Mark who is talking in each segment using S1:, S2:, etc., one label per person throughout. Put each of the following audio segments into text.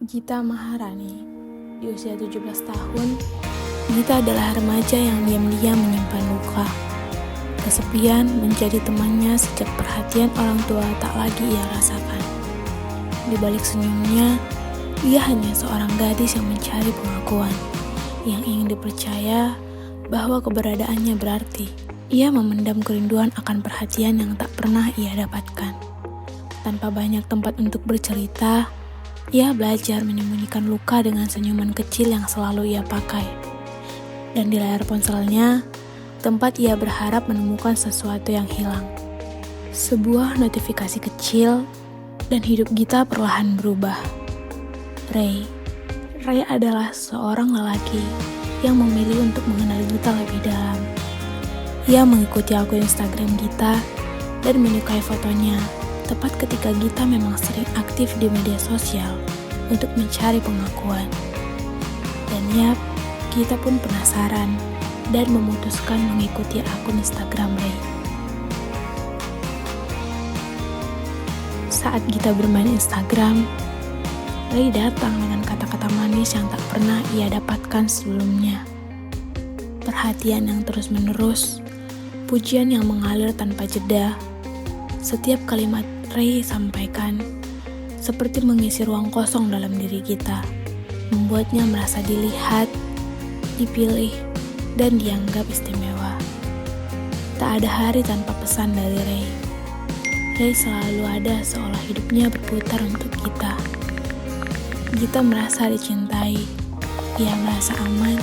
S1: Gita Maharani, di usia 17 tahun, Gita adalah remaja yang diam-diam menyimpan luka. Kesepian menjadi temannya sejak perhatian orang tua tak lagi ia rasakan. Di balik senyumnya, ia hanya seorang gadis yang mencari pengakuan, yang ingin dipercaya bahwa keberadaannya berarti. Ia memendam kerinduan akan perhatian yang tak pernah ia dapatkan. Tanpa banyak tempat untuk bercerita, ia belajar menyembunyikan luka dengan senyuman kecil yang selalu ia pakai. Dan di layar ponselnya, tempat ia berharap menemukan sesuatu yang hilang. Sebuah notifikasi kecil, dan hidup Gita perlahan berubah. Ray adalah seorang lelaki yang memilih untuk mengenal Gita lebih dalam. Ia mengikuti akun Instagram Gita dan menyukai fotonya, tepat ketika Gita memang sering aktif di media sosial untuk mencari pengakuan. Dan yap, Gita pun penasaran dan memutuskan mengikuti akun Instagram Ray. Saat Gita bermain Instagram, Ray datang dengan kata-kata manis yang tak pernah ia dapatkan sebelumnya. Perhatian yang terus-menerus, pujian yang mengalir tanpa jeda. Setiap kalimat Ray sampaikan seperti mengisi ruang kosong dalam diri Gita, membuatnya merasa dilihat, dipilih, dan dianggap istimewa. Tak ada hari tanpa pesan dari Ray. Ray selalu ada seolah hidupnya berputar untuk Gita. Gita merasa dicintai, ia merasa aman,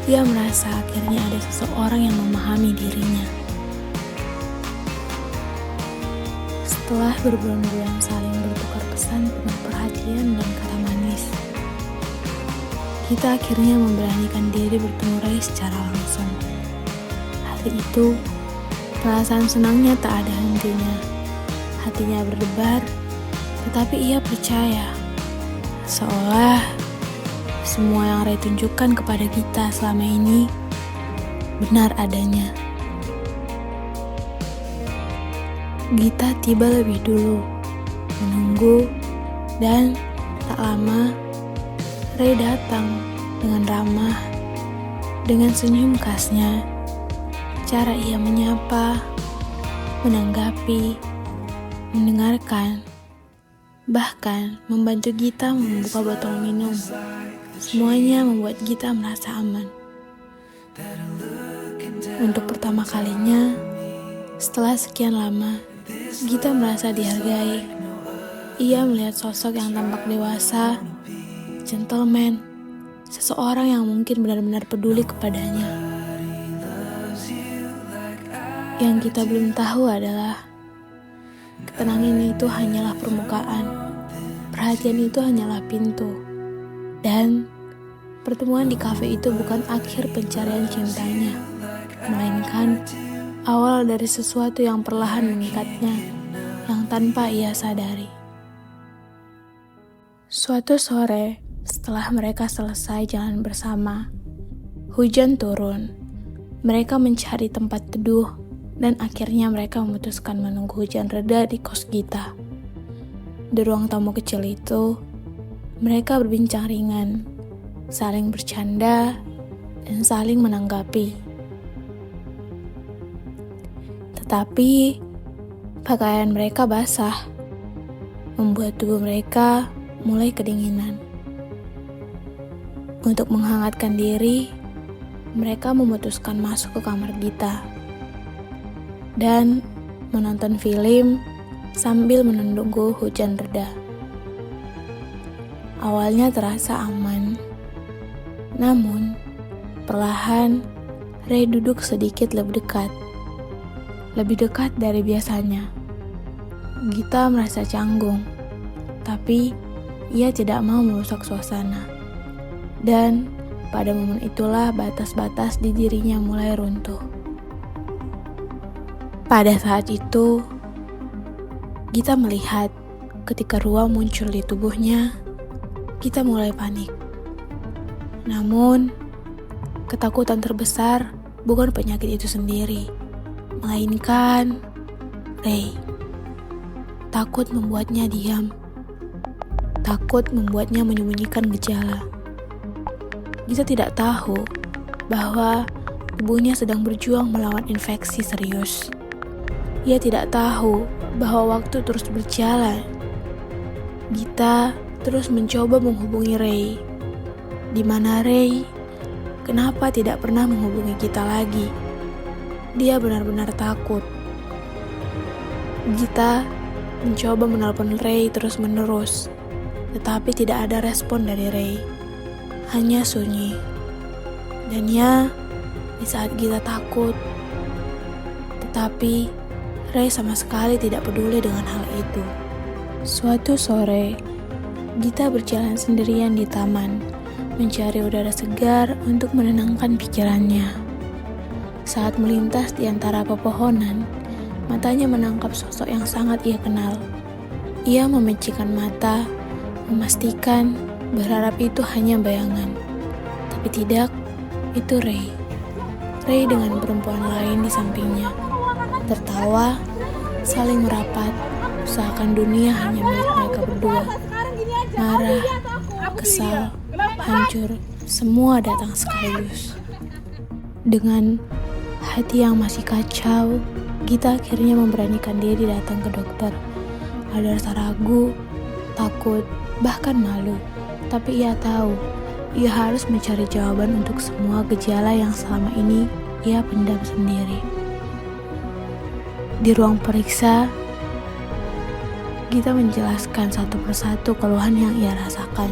S1: ia merasa akhirnya ada seseorang yang memahami dirinya. Setelah berbulan-bulan saling bertukar pesan penuh perhatian dan kata manis, Gita akhirnya memberanikan diri bertemu Ray secara langsung. Hari itu, perasaan senangnya tak ada hentinya. Hatinya berdebar, tetapi ia percaya. Seolah semua yang Ray tunjukkan kepada Gita selama ini benar adanya. Gita tiba lebih dulu, menunggu, dan tak lama Ray datang dengan ramah, dengan senyum khasnya. Cara ia menyapa, menanggapi, mendengarkan, bahkan membantu Gita membuka botol minum. Semuanya membuat Gita merasa aman. Untuk pertama kalinya, setelah sekian lama, Gita merasa dihargai. Ia melihat sosok yang tampak dewasa, gentleman, seseorang yang mungkin benar-benar peduli kepadanya. Yang kita belum tahu adalah ketenangan itu hanyalah permukaan, perhatian itu hanyalah pintu, dan pertemuan di kafe itu bukan akhir pencarian cintanya, melainkan awal dari sesuatu yang perlahan mengikatnya, yang tanpa ia sadari. Suatu sore, setelah mereka selesai jalan bersama, hujan turun. Mereka mencari tempat teduh, dan akhirnya mereka memutuskan menunggu hujan reda di kos Gita. Di ruang tamu kecil itu, mereka berbincang ringan, saling bercanda, dan saling menanggapi. Tetapi, pakaian mereka basah, membuat tubuh mereka mulai kedinginan. Untuk menghangatkan diri, mereka memutuskan masuk ke kamar Gita dan menonton film sambil menunggu hujan reda. Awalnya terasa aman, namun perlahan Ray duduk sedikit lebih dekat dari biasanya. Gita merasa canggung, tapi ia tidak mau merusak suasana. Dan pada momen itulah batas-batas di dirinya mulai runtuh. Pada saat itu, Gita melihat ketika ruang muncul di tubuhnya, Gita mulai panik. Namun, ketakutan terbesar bukan penyakit itu sendiri, melainkan Ray. Takut membuatnya diam. Takut takut membuatnya menyembunyikan gejala. Gita tidak tahu bahwa tubuhnya sedang berjuang melawan infeksi serius. Ia tidak tahu bahwa waktu terus berjalan. Gita terus mencoba menghubungi Ray. Di mana Ray? Kenapa tidak pernah menghubungi Gita lagi? Dia benar-benar takut. Gita mencoba menelpon Ray terus-menerus, tetapi tidak ada respon dari Ray. Hanya sunyi. Dan ya, di saat Gita takut, tetapi Ray sama sekali tidak peduli dengan hal itu. Suatu sore, Gita berjalan sendirian di taman, mencari udara segar untuk menenangkan pikirannya. Saat melintas di antara pepohonan, matanya menangkap sosok yang sangat ia kenal. Ia memecikan mata, memastikan berharap itu hanya bayangan. Tapi tidak, itu Ray. Ray dengan perempuan lain di sampingnya. Tertawa, saling merapat, seakan dunia hanya milik mereka berdua. Marah, kesal, hancur, semua datang sekaligus. Dengan hati yang masih kacau, Gita akhirnya memberanikan diri datang ke dokter. Ada rasa ragu, takut, bahkan malu. Tapi ia tahu, ia harus mencari jawaban untuk semua gejala yang selama ini ia pendam sendiri. Di ruang periksa, Gita menjelaskan satu persatu keluhan yang ia rasakan.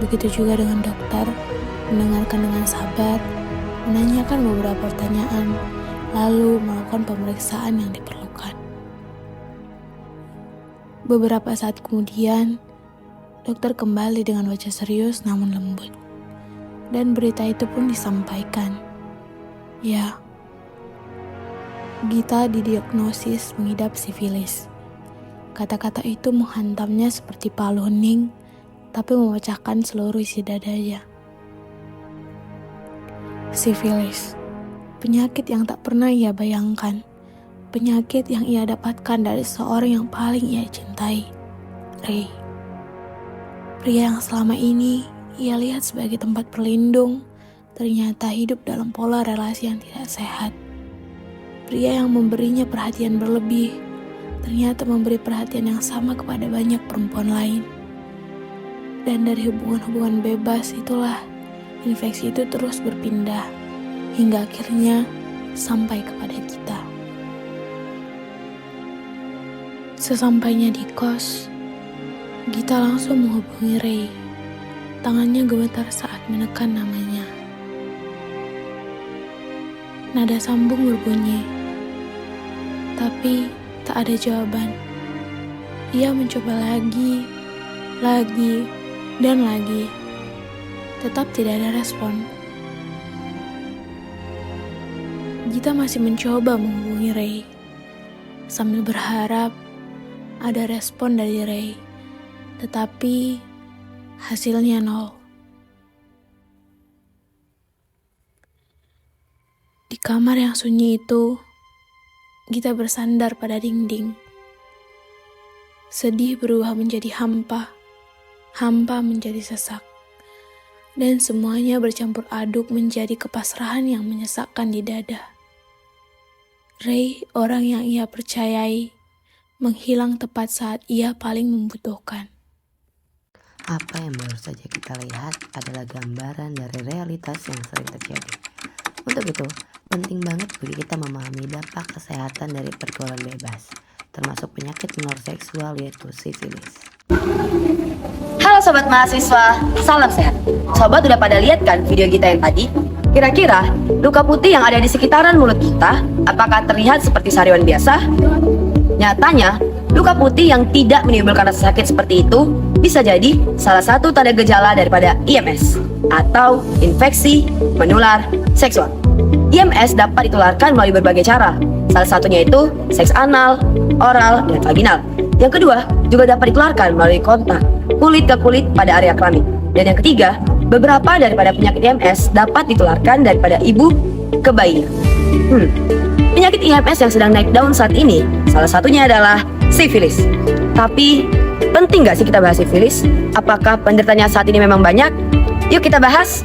S1: Begitu juga dengan dokter, mendengarkan dengan sabar, menanyakan beberapa pertanyaan, lalu melakukan pemeriksaan yang diperlukan. Beberapa saat kemudian, dokter kembali dengan wajah serius namun lembut. Dan berita itu pun disampaikan. Ya, Gita didiagnosis mengidap sifilis. Kata-kata itu menghantamnya seperti palu hening, tapi memecahkan seluruh isi dadanya. Sifilis, penyakit yang tak pernah ia bayangkan, penyakit yang ia dapatkan dari seorang yang paling ia cintai, Ray. Pria yang selama ini ia lihat sebagai tempat berlindung, ternyata hidup dalam pola relasi yang tidak sehat. Pria yang memberinya perhatian berlebih, ternyata memberi perhatian yang sama kepada banyak perempuan lain. Dan dari hubungan-hubungan bebas itulah, infeksi itu terus berpindah, hingga akhirnya sampai kepada kita. Sesampainya di kos, Gita langsung menghubungi Ray. Tangannya gemetar saat menekan namanya. Nada sambung berbunyi, tapi tak ada jawaban. Ia mencoba lagi, dan lagi. Tetap tidak ada respon. Gita masih mencoba menghubungi Ray, sambil berharap ada respon dari Ray. Tetapi hasilnya nol. Di kamar yang sunyi itu, Gita bersandar pada dinding. Sedih berubah menjadi hampa menjadi sesak. Dan semuanya bercampur aduk menjadi kepasrahan yang menyesakkan di dada. Ray, orang yang ia percayai, menghilang tepat saat ia paling membutuhkan.
S2: Apa yang baru saja kita lihat adalah gambaran dari realitas yang sering terjadi. Untuk itu, penting banget bagi kita memahami dampak kesehatan dari pergaulan bebas, termasuk penyakit menular seksual yaitu sifilis.
S3: Halo sobat mahasiswa, salam sehat. Sobat udah pada lihat kan video kita yang tadi? Kira-kira luka putih yang ada di sekitaran mulut kita apakah terlihat seperti sariawan biasa? Nyatanya, luka putih yang tidak menimbulkan rasa sakit seperti itu bisa jadi salah satu tanda gejala daripada IMS atau infeksi menular seksual. IMS dapat ditularkan melalui berbagai cara. Salah satunya itu seks anal, oral, dan vaginal. Yang kedua, juga dapat ditularkan melalui kontak kulit ke kulit pada area kelamin. Dan yang ketiga, beberapa daripada penyakit IMS dapat ditularkan daripada ibu ke bayi. Penyakit IMS yang sedang naik daun saat ini, salah satunya adalah sifilis. Tapi, penting nggak sih kita bahas sifilis? Apakah penderitanya saat ini memang banyak? Yuk kita bahas.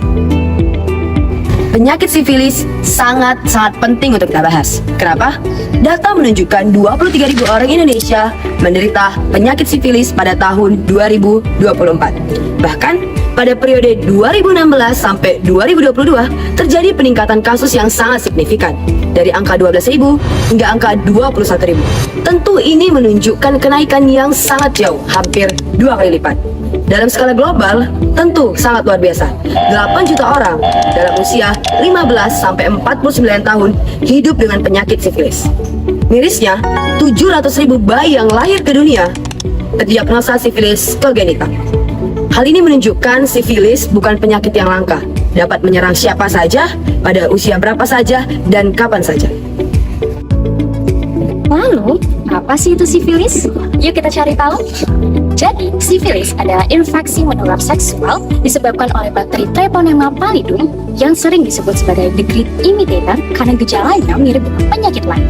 S3: Penyakit sifilis sangat-sangat penting untuk kita bahas. Kenapa? Data menunjukkan 23.000 orang Indonesia menderita penyakit sifilis pada tahun 2024. Bahkan, pada periode 2016 sampai 2022 terjadi peningkatan kasus yang sangat signifikan dari angka 12.000 hingga angka 21.000. Tentu ini menunjukkan kenaikan yang sangat jauh, hampir 2 kali lipat. Dalam skala global, tentu sangat luar biasa. 8 juta orang dalam usia 15 sampai 49 tahun hidup dengan penyakit sifilis. Mirisnya, 700.000 bayi yang lahir ke dunia terdiagnosa sifilis kongenital. Hal ini menunjukkan sifilis bukan penyakit yang langka, dapat menyerang siapa saja, pada usia berapa saja, dan kapan saja.
S4: Lalu, apa sih itu sifilis? Yuk kita cari tahu. Jadi, sifilis adalah infeksi menular seksual disebabkan oleh bakteri Treponema pallidum yang sering disebut sebagai the great imitator karena gejalanya mirip dengan penyakit lain.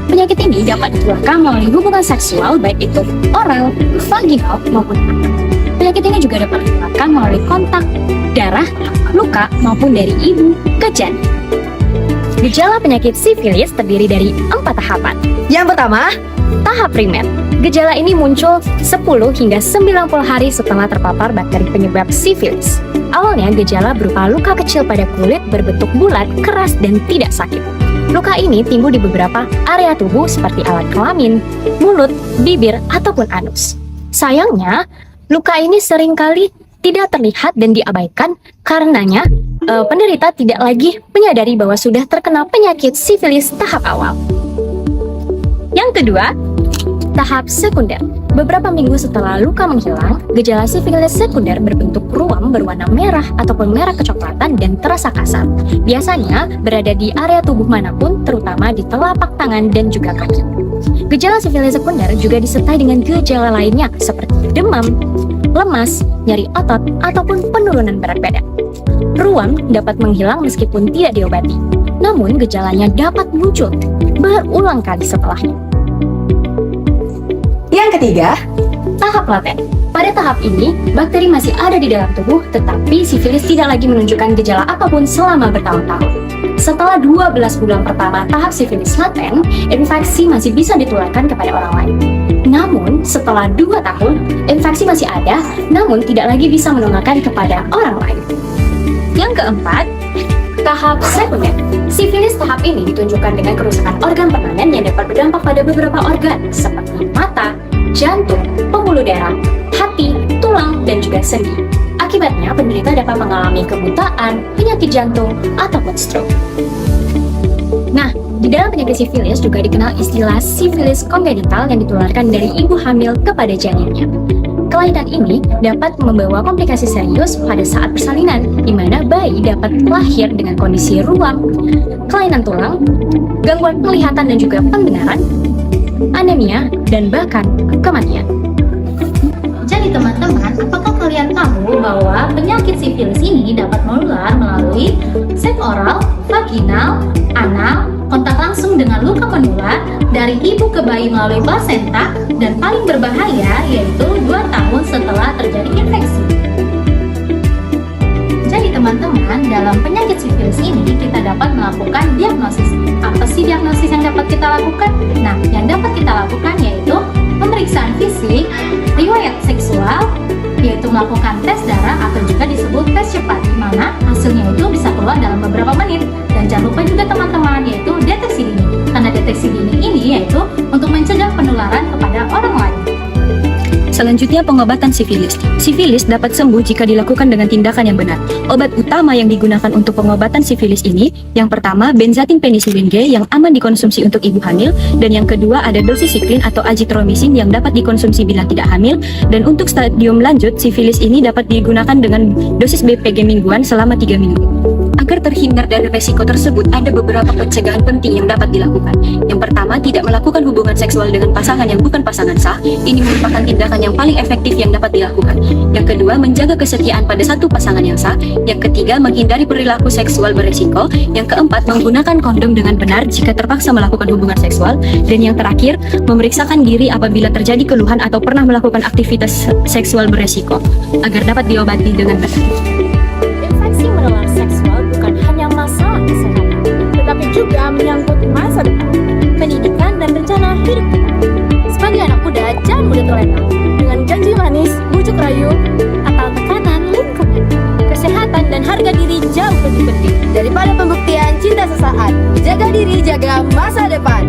S4: Penyakit ini dapat ditularkan melalui hubungan seksual baik itu oral, vaginal, maupun anal. Penyakit ini juga dapat ditularkan melalui kontak, darah, luka, maupun dari ibu ke janin. Gejala penyakit sifilis terdiri dari 4 tahapan.
S3: Yang pertama,
S4: Tahap primer. Gejala ini muncul 10 hingga 90 hari setelah terpapar bakteri penyebab sifilis. Awalnya gejala berupa luka kecil pada kulit berbentuk bulat, keras, dan tidak sakit. Luka ini timbul di beberapa area tubuh seperti alat kelamin, mulut, bibir, ataupun anus. Sayangnya, luka ini seringkali tidak terlihat dan diabaikan karenanya penderita tidak lagi menyadari bahwa sudah terkena penyakit sifilis tahap awal. Yang kedua, tahap sekunder. Beberapa minggu setelah luka menghilang, gejala sifilis sekunder berbentuk ruam berwarna merah ataupun merah kecoklatan dan terasa kasar. Biasanya berada di area tubuh manapun, terutama di telapak tangan dan juga kaki. Gejala sifilis sekunder juga disertai dengan gejala lainnya seperti demam, lemas, nyeri otot, ataupun penurunan berat badan. Ruam dapat menghilang meskipun tidak diobati, namun gejalanya dapat muncul berulang kali setelahnya.
S3: yang ketiga,
S4: Tahap laten. Pada tahap ini, bakteri masih ada di dalam tubuh, tetapi sifilis tidak lagi menunjukkan gejala apapun selama bertahun-tahun. Setelah 12 bulan pertama tahap sifilis laten, infeksi masih bisa ditularkan kepada orang lain. Namun, setelah 2 tahun, infeksi masih ada, namun tidak lagi bisa menularkan kepada orang lain. Yang keempat, tahap sekunder. Sifilis tahap ini ditunjukkan dengan kerusakan organ permanen yang dapat berdampak pada beberapa organ seperti mata, jantung, pembuluh darah, hati, tulang, dan juga sendi. Akibatnya, penderita dapat mengalami kebutaan, penyakit jantung, ataupun stroke. Nah, di dalam penyakit sifilis juga dikenal istilah sifilis kongenital yang ditularkan dari ibu hamil kepada janinnya. Kelainan ini dapat membawa komplikasi serius pada saat persalinan, di mana bayi dapat lahir dengan kondisi ruam, kelainan tulang, gangguan penglihatan dan juga pendengaran, anemia, dan bahkan kematian.
S5: Jadi teman-teman, apakah kalian tahu bahwa penyakit sifilis ini dapat menular melalui seks oral, vaginal, anal, kontak langsung dengan luka menular dari ibu ke bayi melalui plasenta, dan paling berbahaya yaitu 2 tahun setelah terjadi infeksi. Jadi teman-teman, dalam penyakit sifilis ini kita dapat melakukan diagnosis. Apa sih diagnosis yang dapat kita lakukan? Nah, yang dapat kita lakukan yaitu pemeriksaan fisik, riwayat seksual, yaitu melakukan tes darah atau juga disebut tes cepat, di mana hasilnya itu bisa keluar dalam beberapa menit. Dan jangan lupa juga teman-teman, yaitu deteksi dini. Karena deteksi dini ini yaitu untuk mencegah penularan kepada orang lain.
S4: Selanjutnya, pengobatan sifilis. Sifilis dapat sembuh jika dilakukan dengan tindakan yang benar. Obat utama yang digunakan untuk pengobatan sifilis ini, yang pertama benzatin penisilin G yang aman dikonsumsi untuk ibu hamil, dan yang kedua ada doxycycline atau azitromisin yang dapat dikonsumsi bila tidak hamil, dan untuk stadium lanjut sifilis ini dapat digunakan dengan dosis BPG mingguan selama 3 minggu. Agar terhindar dari resiko tersebut, ada beberapa pencegahan penting yang dapat dilakukan. Yang pertama, tidak melakukan hubungan seksual dengan pasangan yang bukan pasangan sah. Ini merupakan tindakan yang paling efektif yang dapat dilakukan. Yang kedua, menjaga kesetiaan pada satu pasangan yang sah. Yang ketiga, menghindari perilaku seksual beresiko. Yang keempat, menggunakan kondom dengan benar jika terpaksa melakukan hubungan seksual. Dan yang terakhir, memeriksakan diri apabila terjadi keluhan atau pernah melakukan aktivitas seksual beresiko agar dapat diobati dengan benar.
S1: Infeksi menular seksual bukan hanya masalah kesehatan, tetapi juga menyangkut masa depan, pendidikan, dan rencana hidup kita.
S5: Sebagai anak muda, jangan mudah terlena
S1: Dengan janji manis, bujuk rayu,
S5: atau tekanan lingkungan.
S1: kesehatan, dan harga diri jauh lebih penting.
S3: Daripada pembuktian cinta sesaat, jaga diri, jaga masa depan.